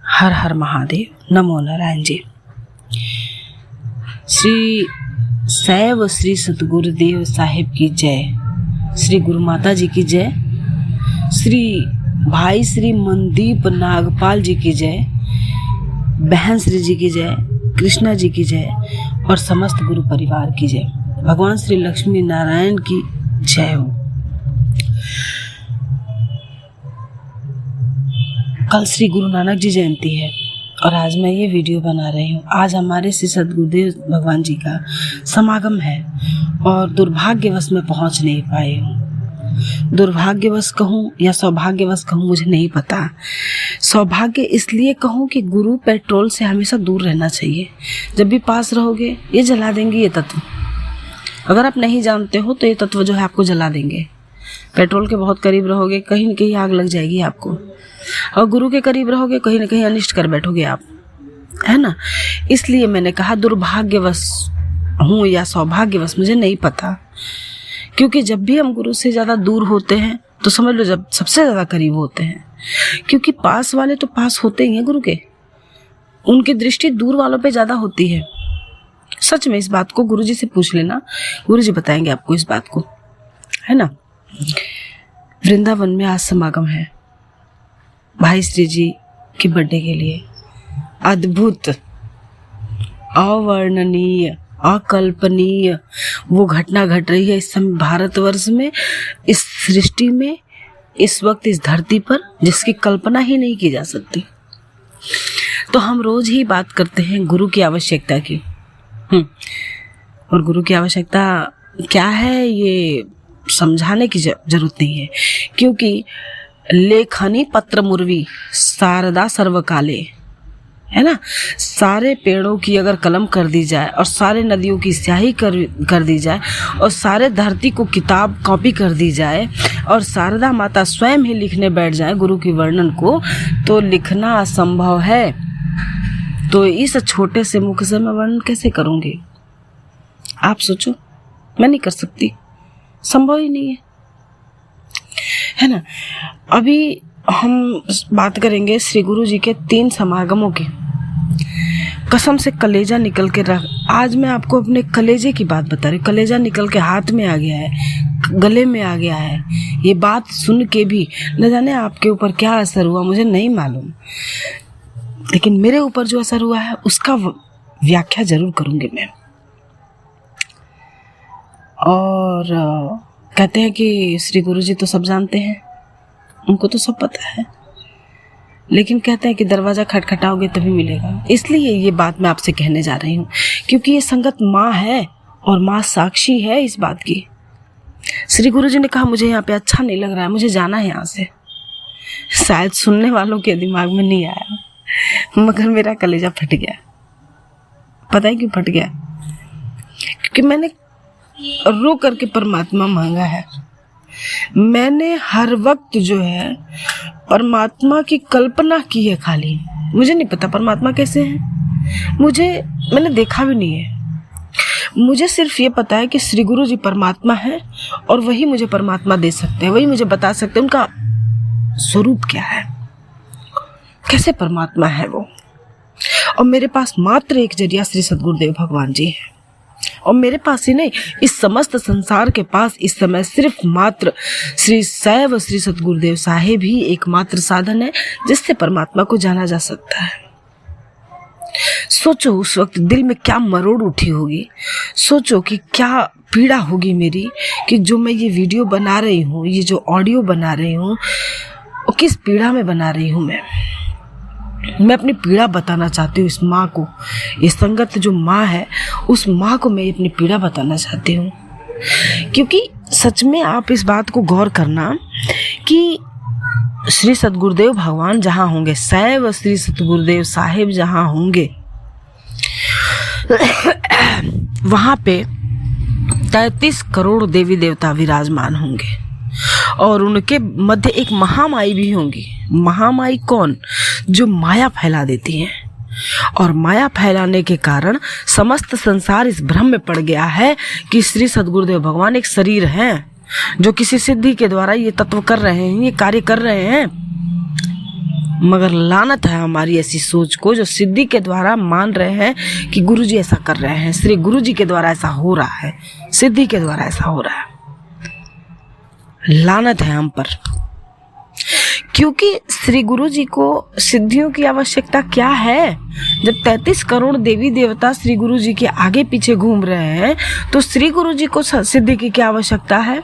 हर हर महादेव, नमो नारायण जी। श्री सैव श्री सतगुरुदेव साहिब की जय, श्री गुरु माता जी की जय, श्री भाई श्री मनदीप नागपाल जी की जय, बहन श्री जी की जय, कृष्णा जी की जय और समस्त गुरु परिवार की जय। भगवान श्री लक्ष्मी नारायण की जय हो। कल श्री गुरु नानक जी जयंती है और आज मैं ये वीडियो बना रही हूँ। आज हमारे श्री सतगुरुदेव भगवान जी का समागम है और दुर्भाग्यवश मैं पहुँच नहीं पाई हूँ। दुर्भाग्यवश कहूँ या सौभाग्यवश कहूँ मुझे नहीं पता। सौभाग्य इसलिए कहूँ कि गुरु पेट्रोल से हमेशा दूर रहना चाहिए। जब भी पास रहोगे ये जला देंगे, ये तत्व। अगर आप नहीं जानते हो तो ये तत्व जो है आपको जला देंगे। पेट्रोल के बहुत करीब रहोगे, कहीं न कहीं आग लग जाएगी आपको, और गुरु के करीब रहोगे कहीं न कहीं अनिष्ट कर बैठोगे आप, है ना। इसलिए मैंने कहा दुर्भाग्यवश हूँ या सौभाग्यवश मुझे नहीं पता, क्योंकि जब भी हम गुरु से ज़्यादा दूर होते हैं तो समझ लो जब सबसे ज़्यादा करीब होते हैं, क्योंकि पास वाले तो पास होते ही हैं गुरु के, उनकी दृष्टि दूर वालों पे ज़्यादा होती है। सच में इस बात को गुरु जी से पूछ लेना, गुरु जी बताएंगे आपको इस बात को, है ना। वृंदावन में आज समागम है भाई श्री जी की बर्थडे के लिए। अद्भुत, अवर्णनीय, अकल्पनीय वो घटना घट रही है इस समय भारतवर्ष में, इस सृष्टि में, इस वक्त इस धरती पर, जिसकी कल्पना ही नहीं की जा सकती। तो हम रोज ही बात करते हैं गुरु की आवश्यकता की, और गुरु की आवश्यकता क्या है ये समझाने की जरूरत नहीं है, क्योंकि लेखनी पत्र मुर्वी शारदा सर्वकाले, है ना। सारे पेड़ों की अगर कलम कर दी जाए और सारे नदियों की स्याही कर दी जाए और सारे धरती को किताब कॉपी कर दी जाए और शारदा माता स्वयं ही लिखने बैठ जाए गुरु की वर्णन को, तो लिखना असंभव है। तो इस छोटे से मुख से मैं वर्णन कैसे करूँगी, आप सोचो। मैं नहीं कर सकती, संभव ही नहीं है ना। अभी हम बात करेंगे श्री गुरु जी के 3 समागमों की। कसम से कलेजा निकल के रख, आज मैं आपको अपने कलेजे की बात बता रही। कलेजा निकल के हाथ में आ गया है, गले में आ गया है। ये बात सुन के भी न जाने आपके ऊपर क्या असर हुआ, मुझे नहीं मालूम, लेकिन मेरे ऊपर जो असर हुआ है उसका व्याख्या जरूर करूंगी मैं। और कहते हैं कि श्री गुरु जी तो सब जानते हैं, उनको तो सब पता है, लेकिन कहते हैं कि दरवाज़ा खटखटाओगे तभी मिलेगा। इसलिए ये बात मैं आपसे कहने जा रही हूँ, क्योंकि ये संगत माँ है और माँ साक्षी है इस बात की। श्री गुरु जी ने कहा मुझे यहाँ पे अच्छा नहीं लग रहा है, मुझे जाना है यहाँ से। शायद सुनने वालों के दिमाग में नहीं आया, मगर मेरा कलेजा फट गया। पता है क्यों फट गया? क्योंकि मैंने रो करके परमात्मा मांगा है। मैंने हर वक्त जो है परमात्मा की कल्पना की है खाली। मुझे नहीं पता परमात्मा कैसे है, मैंने देखा भी नहीं है। मुझे सिर्फ ये पता है कि श्री गुरु जी परमात्मा है और वही मुझे परमात्मा दे सकते हैं, वही मुझे बता सकते हैं उनका स्वरूप क्या है, कैसे परमात्मा है वो। और मेरे पास मात्र एक जरिया श्री सतगुरुदेव भगवान जी है, और मेरे पास ही नहीं, इस समस्त संसार के पास इस समय सिर्फ मात्र श्री सैव श्री सतगुरुदेव साहिब ही एकमात्र साधन है जिससे परमात्मा को जाना जा सकता है। सोचो उस वक्त दिल में क्या मरोड़ उठी होगी, सोचो कि क्या पीड़ा होगी मेरी, कि जो मैं ये वीडियो बना रही हूँ, ये जो ऑडियो बना रही हूँ, वो किस पीड़ा में बना रही हूँ मैं अपनी पीड़ा बताना चाहती हूँ इस माँ को। ये संगत जो माँ है उस माँ को मैं अपनी पीड़ा बताना चाहती हूँ, क्योंकि सच में आप इस बात को गौर करना कि श्री सतगुरुदेव भगवान जहाँ होंगे, सैव श्री सतगुरुदेव साहिब जहाँ होंगे, वहाँ पे 33 करोड़ देवी देवता विराजमान होंगे और उनके मध्य एक महामाई भी होंगी। महामाई कौन? जो माया फैला देती हैं, और माया फैलाने के कारण समस्त संसार इस भ्रम में पड़ गया है कि श्री सतगुरुदेव भगवान एक शरीर हैं जो किसी सिद्धि के द्वारा ये तत्व कर रहे हैं, ये कार्य कर रहे हैं। मगर लानत है हमारी ऐसी सोच को, जो सिद्धि के द्वारा मान रहे हैं कि गुरुजी ऐसा कर रहे हैं, श्री गुरुजी के द्वारा ऐसा हो रहा है, सिद्धि के द्वारा ऐसा हो रहा है। लानत है हम पर, क्योंकि श्री गुरु जी को सिद्धियों की आवश्यकता क्या है? जब 33 करोड़ देवी देवता श्री गुरु जी के आगे पीछे घूम रहे हैं, तो श्री गुरु जी को सिद्धि की क्या आवश्यकता है?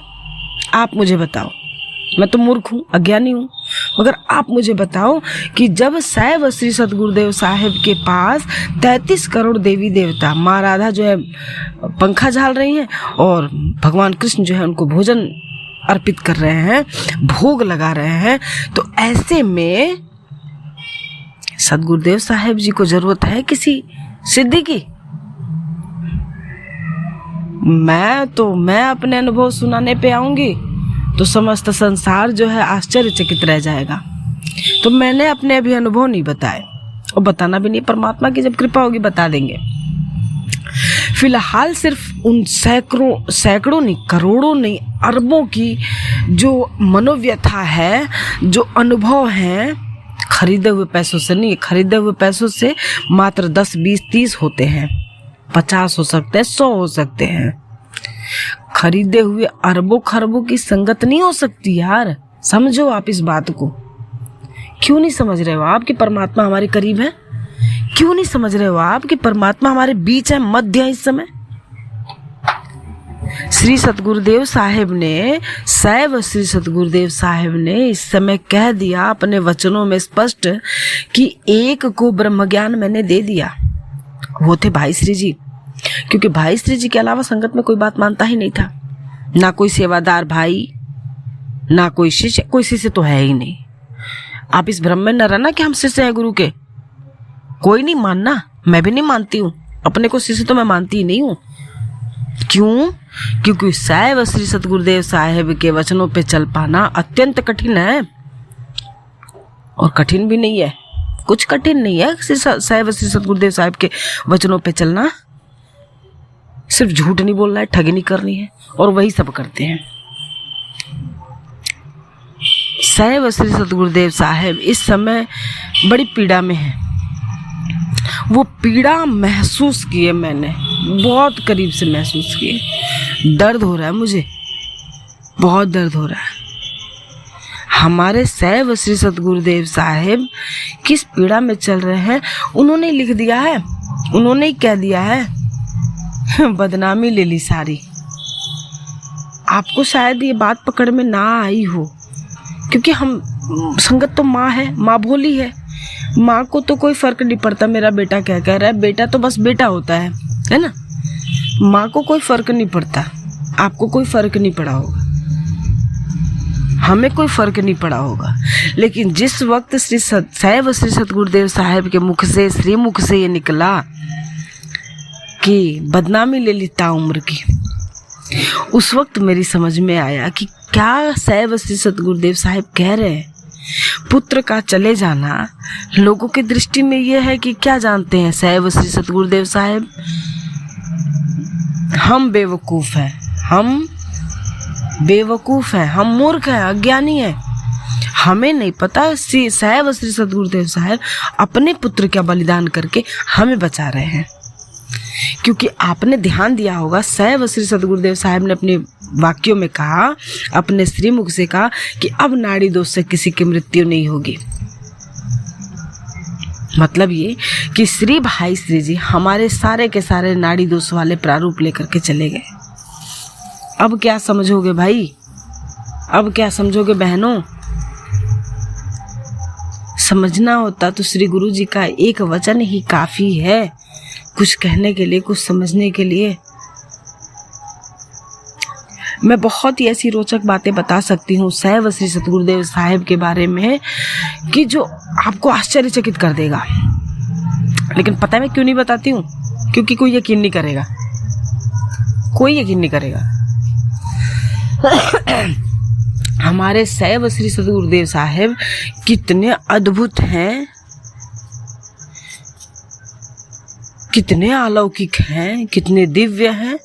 आप मुझे बताओ। मैं तो मूर्ख हूँ, अज्ञानी हूँ, मगर आप मुझे बताओ कि जब सैव श्री सतगुरुदेव साहिब के पास 33 करोड़ देवी देवता, माँ राधा जो है पंखा झाल रही हैं और भगवान कृष्ण जो है उनको भोजन अर्पित कर रहे हैं, भोग लगा रहे हैं, तो ऐसे में सतगुरुदेव साहिब जी को जरूरत है किसी सिद्धि की? मैं अपने अनुभव सुनाने पे आऊंगी तो समस्त संसार जो है आश्चर्यचकित रह जाएगा। तो मैंने अपने अभी अनुभव नहीं बताए, और बताना भी नहीं, परमात्मा की जब कृपा होगी बता देंगे। फिलहाल सिर्फ उन सैकड़ों नहीं, करोड़ों नहीं, अरबों की जो मनोव्यथा है, जो अनुभव है, खरीदे हुए पैसों से नहीं, खरीदे हुए पैसों से मात्र 10, 20, 30 होते हैं, 50 हो सकते हैं, 100 हो सकते हैं। खरीदे हुए अरबों खरबों की संगत नहीं हो सकती यार, समझो आप इस बात को। क्यों नहीं समझ रहे हो आप कि परमात्मा हमारे करीब है? क्यों नहीं समझ रहे हो आप कि परमात्मा हमारे बीच है, मध्य है इस समय? श्री सतगुरुदेव साहिब ने, सैव श्री सतगुरुदेव साहिब ने इस समय कह दिया अपने वचनों में स्पष्ट कि एक को ब्रह्म ज्ञान मैंने दे दिया। वो थे भाई श्री जी, क्योंकि भाई श्री जी के अलावा संगत में कोई बात मानता ही नहीं था, ना कोई सेवादार भाई, ना कोई शिष्य, कोई शिष्य तो है ही नहीं। आप इस भ्रम में न रहना कि हम शिष्य हैं गुरु के, कोई नहीं मानना, मैं भी नहीं मानती हूँ, अपने को शिष्य तो मैं मानती ही नहीं हूँ। क्यों? क्योंकि सैव श्री सतगुरुदेव साहिब के वचनों पे चल पाना अत्यंत कठिन है, और कठिन भी नहीं है, कुछ कठिन नहीं है सैव श्री सतगुरुदेव साहिब के वचनों पे चलना। सिर्फ झूठ नहीं बोलना है, ठगी नहीं करनी है, और वही सब करते हैं। सैव श्री सतगुरुदेव साहिब इस समय बड़ी पीड़ा में है। वो पीड़ा महसूस की है मैंने, बहुत करीब से महसूस की है। दर्द हो रहा है मुझे, बहुत दर्द हो रहा है। हमारे सैव श्री सतगुरुदेव साहिब किस पीड़ा में चल रहे हैं, उन्होंने लिख दिया है, उन्होंने ही कह दिया है, बदनामी ले ली सारी। आपको शायद ये बात पकड़ में ना आई हो, क्योंकि हम संगत तो माँ है, माँ भोली है, माँ को तो कोई फर्क नहीं पड़ता मेरा बेटा क्या कह रहा है, बेटा तो बस बेटा होता है ना। माँ को कोई फर्क नहीं पड़ता, आपको कोई फर्क नहीं पड़ा होगा, हमें कोई फर्क नहीं पड़ा होगा। लेकिन जिस वक्त सैव श्री सतगुरुदेव साहिब के मुख से, श्री मुख से ये निकला कि बदनामी ले ली ताउम्र की, उस वक्त मेरी समझ में आया कि क्या सैव श्री सतगुरुदेव साहिब कह रहे हैं। पुत्र का चले जाना लोगों की दृष्टि में यह है कि क्या जानते हैं सैव श्री सतगुरुदेव साहिब, हम बेवकूफ़ हैं, हम बेवकूफ़ हैं, हम मूर्ख हैं, अज्ञानी हैं, हमें नहीं पता सैव श्री सतगुरुदेव साहिब अपने पुत्र का बलिदान करके हमें बचा रहे हैं। क्योंकि आपने ध्यान दिया होगा, सैव श्री सतगुरुदेव साहिब ने अपने वाक्यों में कहा, अपने श्रीमुख से कहा कि अब नाड़ी दोष से किसी की मृत्यु नहीं होगी। मतलब ये कि श्री भाई श्री जी हमारे सारे के सारे नाड़ी दोष वाले प्रारूप लेकर के चले गए। अब क्या समझोगे भाई, अब क्या समझोगे बहनों? समझना होता तो श्री गुरु जी का एक वचन ही काफी है कुछ कहने के लिए, कुछ समझने के लिए। मैं बहुत ही ऐसी रोचक बातें बता सकती हूँ सैव श्री सतगुरुदेव साहिब के बारे में कि जो आपको आश्चर्यचकित कर देगा। लेकिन पता है मैं क्यों नहीं बताती हूँ? क्योंकि कोई यकीन नहीं करेगा, कोई यकीन नहीं करेगा। हमारे सैव श्री सतगुरुदेव साहिब कितने अद्भुत हैं, कितने अलौकिक हैं, कितने दिव्य हैं,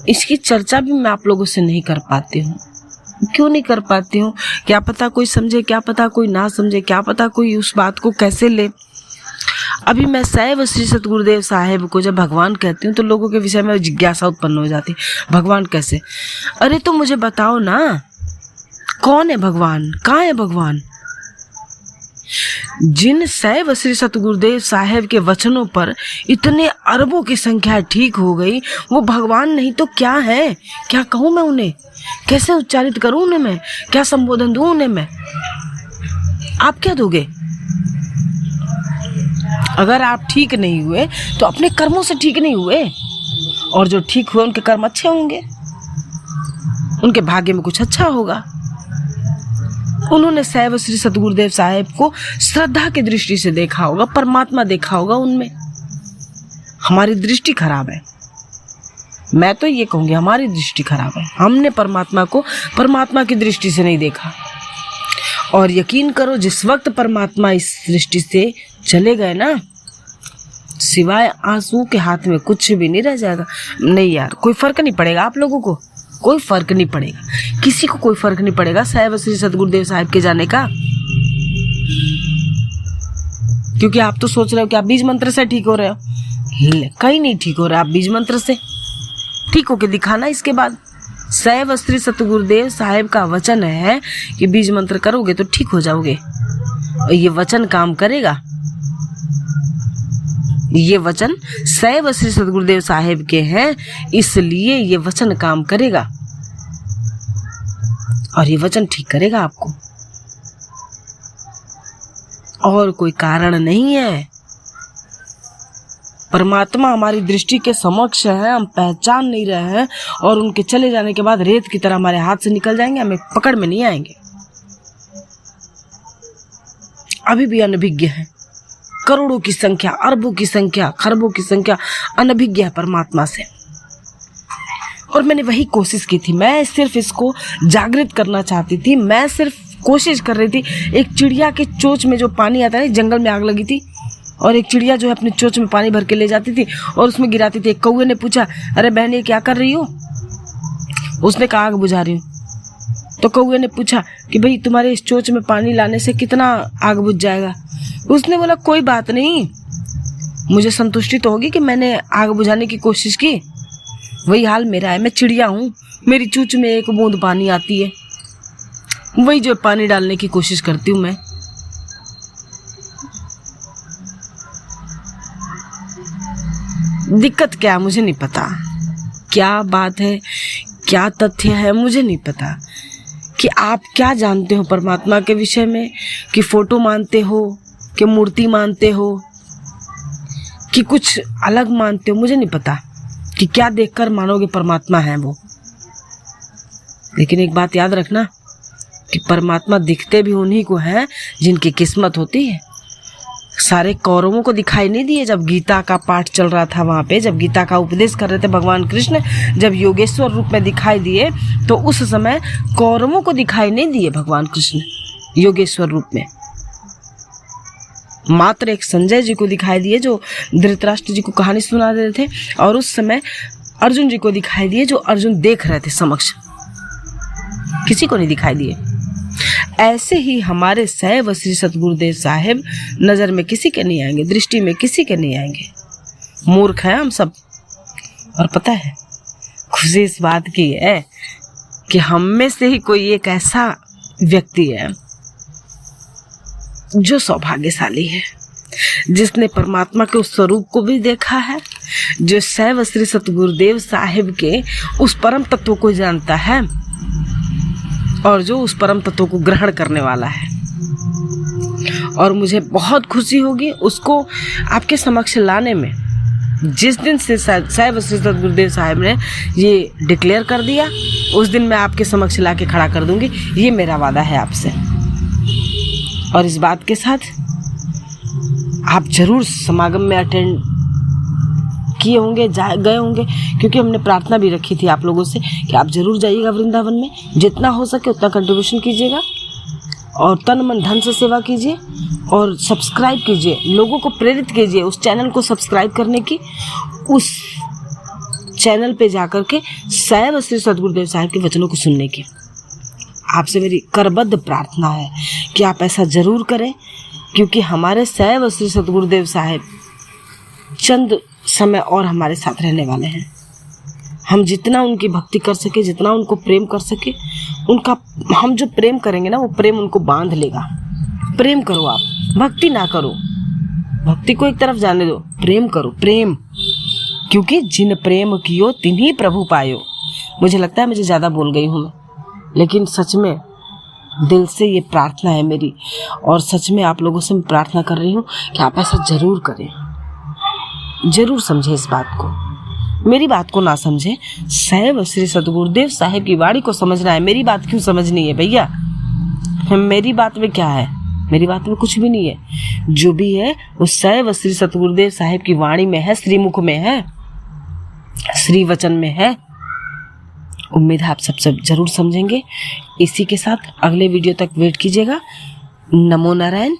इसकी चर्चा भी मैं आप लोगों से नहीं कर पाती हूँ। क्यों नहीं कर पाती हूँ? क्या पता कोई समझे, क्या पता कोई ना समझे, क्या पता कोई उस बात को कैसे ले। अभी मैं सैव श्री सतगुरुदेव साहेब को जब भगवान कहती हूँ तो लोगों के विषय में जिज्ञासा उत्पन्न हो जाती है, भगवान कैसे? अरे तो मुझे बताओ ना, कौन है भगवान, कहाँ है भगवान? जिन सैव श्री सतगुरुदेव साहेब के वचनों पर इतने अरबों की संख्या ठीक हो गई, वो भगवान नहीं तो क्या है? क्या कहूँ मैं उन्हें? कैसे उच्चारित करूँ उन्हें मैं? क्या संबोधन दूँ उन्हें मैं? आप क्या दोगे? अगर आप ठीक नहीं हुए तो अपने कर्मों से ठीक नहीं हुए, और जो ठीक हुए उनके कर्म अच्छे होंगे, उनके भाग्य में कुछ अच्छा होगा। उन्होंने सैव श्री सतगुरुदेव साहेब को श्रद्धा की दृष्टि से देखा होगा, परमात्मा देखा होगा उनमें। हमारी दृष्टि खराब है, मैं तो ये कहूँगी हमारी दृष्टि खराब है। हमने परमात्मा को परमात्मा की दृष्टि से नहीं देखा। और यकीन करो, जिस वक्त परमात्मा इस सृष्टि से चले गए ना, सिवाय आंसू के हाथ में कुछ भी नहीं रह जाएगा। नहीं यार, कोई फर्क नहीं पड़ेगा आप लोगों को, कोई फर्क नहीं पड़ेगा, किसी को कोई फर्क नहीं पड़ेगा सैव श्री सतगुरुदेव साहिब के जाने का। क्योंकि आप तो सोच रहे हो कि आप बीज मंत्र से ठीक हो रहे हो, कहीं नहीं ठीक हो रहे आप बीज मंत्र से। ठीक होके दिखाना। इसके बाद सैव श्री सतगुरुदेव साहिब का वचन है कि बीज मंत्र करोगे तो ठीक हो जाओगे, और ये वचन काम करेगा। ये वचन सैव श्री सतगुरुदेव साहिब के हैं, इसलिए ये वचन काम करेगा, और ये वचन ठीक करेगा आपको, और कोई कारण नहीं है। परमात्मा हमारी दृष्टि के समक्ष है, हम पहचान नहीं रहे हैं, और उनके चले जाने के बाद रेत की तरह हमारे हाथ से निकल जाएंगे, हमें पकड़ में नहीं आएंगे। अभी भी अनभिज्ञ है, करोड़ों की संख्या, अरबों की संख्या, खरबों की संख्या अनभिज्ञ है परमात्मा से। और मैंने वही कोशिश की थी, मैं सिर्फ इसको जागृत करना चाहती थी। मैं सिर्फ कोशिश कर रही थी। एक चिड़िया के चोंच में जो पानी आता है, जंगल में आग लगी थी, और एक चिड़िया जो है अपने चोंच में पानी भर के ले जाती थी और उसमें गिराती थी। एक कौवे ने पूछा, अरे बहन ये क्या कर रही हो? उसने कहा, आग बुझा रही हूँ। तो कौवे ने पूछा कि भाई तुम्हारे इस चोंच में पानी लाने से कितना आग बुझ जाएगा? उसने बोला, कोई बात नहीं, मुझे संतुष्टि तो होगी कि मैंने आग बुझाने की कोशिश की। वही हाल मेरा है, मैं चिड़िया हूँ, मेरी चोंच में एक बूंद पानी आती है, वही जो पानी डालने की कोशिश करती हूँ मैं। दिक्कत क्या है मुझे नहीं पता, क्या बात है, क्या तथ्य है मुझे नहीं पता, कि आप क्या जानते हो परमात्मा के विषय में, कि फोटो मानते हो, कि मूर्ति मानते हो, कि कुछ अलग मानते हो, मुझे नहीं पता कि क्या देखकर मानोगे परमात्मा है वो। लेकिन एक बात याद रखना कि परमात्मा दिखते भी उन्हीं को हैं जिनकी किस्मत होती है। सारे कौरवों को दिखाई नहीं दिए जब गीता का पाठ चल रहा था, वहाँ पे जब गीता का उपदेश कर रहे थे भगवान कृष्ण, जब योगेश्वर रूप में दिखाई दिए तो उस समय कौरवों को दिखाई नहीं दिए भगवान कृष्ण योगेश्वर रूप में। मात्र एक संजय जी को दिखाई दिए जो धृतराष्ट्र जी को कहानी सुना रहे थे, और उस समय अर्जुन जी को दिखाई दिए जो अर्जुन देख रहे थे समक्ष, किसी को नहीं दिखाई दिए। ऐसे ही हमारे सैव श्री सतगुरुदेव साहिब नजर में किसी के नहीं आएंगे, दृष्टि में किसी के नहीं आएंगे। मूर्ख हैं हम सब। और पता है खुशी इस बात की है कि हम में से ही कोई एक ऐसा व्यक्ति है जो सौभाग्यशाली है, जिसने परमात्मा के उस स्वरूप को भी देखा है, जो सैव श्री सतगुरुदेव साहिब के उस परम तत्व को जानता है, और जो उस परम तत्व को ग्रहण करने वाला है। और मुझे बहुत खुशी होगी उसको आपके समक्ष लाने में। जिस दिन से सैव श्री सतगुरुदेव साहिब ने ये डिक्लेयर कर दिया, उस दिन मैं आपके समक्ष ला के खड़ा कर दूंगी, ये मेरा वादा है आपसे। और इस बात के साथ आप जरूर समागम में अटेंड किए होंगे, गए होंगे, क्योंकि हमने प्रार्थना भी रखी थी आप लोगों से कि आप जरूर जाइएगा वृंदावन में, जितना हो सके उतना कंट्रीब्यूशन कीजिएगा, और तन मन धन से सेवा कीजिए, और सब्सक्राइब कीजिए, लोगों को प्रेरित कीजिए उस चैनल को सब्सक्राइब करने की, उस चैनल पे जाकर के सैव श्री सतगुरुदेव साहिब के वचनों को सुनने की। आपसे मेरी करबद्ध प्रार्थना है कि आप ऐसा जरूर करें, क्योंकि हमारे सैव श्री सतगुरुदेव साहिब चंद समय और हमारे साथ रहने वाले हैं। हम जितना उनकी भक्ति कर सके, जितना उनको प्रेम कर सके, उनका हम जो प्रेम करेंगे ना, वो प्रेम उनको बांध लेगा। प्रेम करो आप, भक्ति ना करो, भक्ति को एक तरफ जाने दो, प्रेम करो, प्रेम, क्योंकि जिन प्रेम कियो तिन्हीं प्रभु पायो। मुझे लगता है मुझे ज़्यादा बोल गई हूँ मैं, लेकिन सच में दिल से ये प्रार्थना है मेरी, और सच में आप लोगों से मैं प्रार्थना कर रही हूँ कि आप ऐसा जरूर करें, जरूर समझें इस बात को, मेरी बात को ना समझें, सैव श्री सतगुरुदेव साहिब की वाणी को समझना है। मेरी बात क्यों समझनी है भैया? मेरी बात में क्या है? मेरी बात में कुछ भी नहीं है। जो भी है वो सैव श्री सतगुरुदेव साहिब की वाणी में है, श्रीमुख में है, श्री वचन में है। उम्मीद है आप सब जरूर समझेंगे। इसी के साथ अगले वीडियो तक वेट कीजिएगा। नमो नारायण।